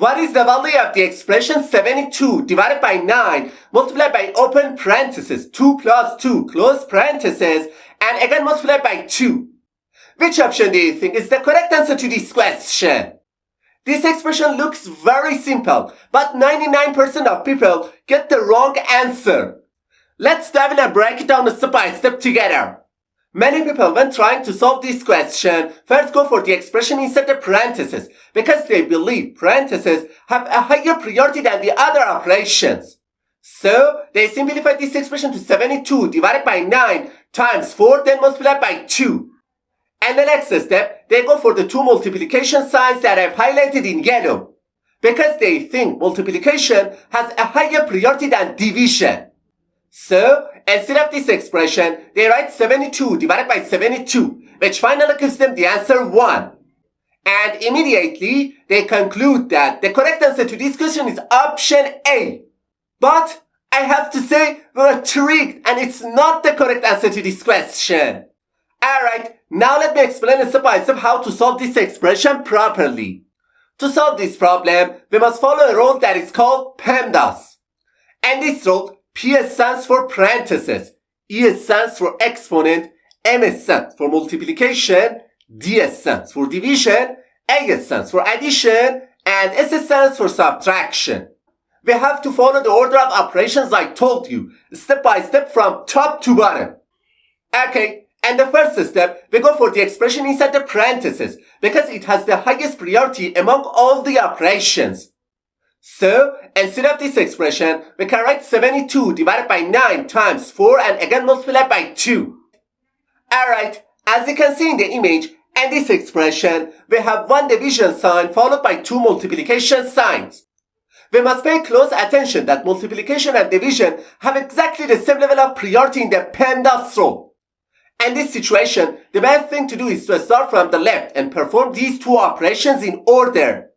What is the value of the expression 72 divided by 9 multiplied by open parenthesis 2 plus 2 close parenthesis and again multiplied by 2? Which option do you think is the correct answer to this question? This expression looks very simple, but 99% of people get the wrong answer. Let's dive in and break it down step by step together. Many people, when trying to solve this question, first go for the expression inside the parentheses because they believe parentheses have a higher priority than the other operations. So, they simplify this expression to 72 divided by 9 times 4 then multiplied by 2. And the next step, they go for the two multiplication signs that I've highlighted in yellow because they think multiplication has a higher priority than division. So, instead of this expression, they write 72 divided by 72, which finally gives them the answer 1. And immediately, they conclude that the correct answer to this question is option A. But, I have to say, we're tricked and it's not the correct answer to this question. Alright, now let me explain step by step how to solve this expression properly. To solve this problem, we must follow a rule that is called PEMDAS. And this rule, P stands for parentheses, E stands for exponent, M stands for multiplication, D stands for division, A stands for addition, and S stands for subtraction. We have to follow the order of operations I told you, step by step from top to bottom. Okay, and the first step, we go for the expression inside the parentheses because it has the highest priority among all the operations. So, instead of this expression, we can write 72 divided by 9 times 4 and again multiplied by 2. Alright, as you can see in the image, in this expression, we have one division sign followed by two multiplication signs. We must pay close attention that multiplication and division have exactly the same level of priority in the PEMDAS rule. In this situation, the best thing to do is to start from the left and perform these two operations in order.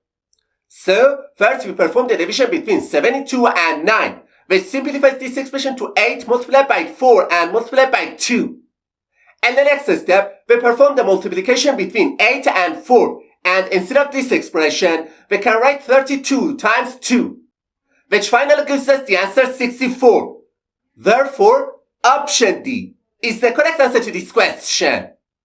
So, first we perform the division between 72 and 9, which simplifies this expression to 8 multiplied by 4 and multiplied by 2. And the next step, we perform the multiplication between 8 and 4, and instead of this expression, we can write 32 times 2, which finally gives us the answer 64. Therefore, option D is the correct answer to this question.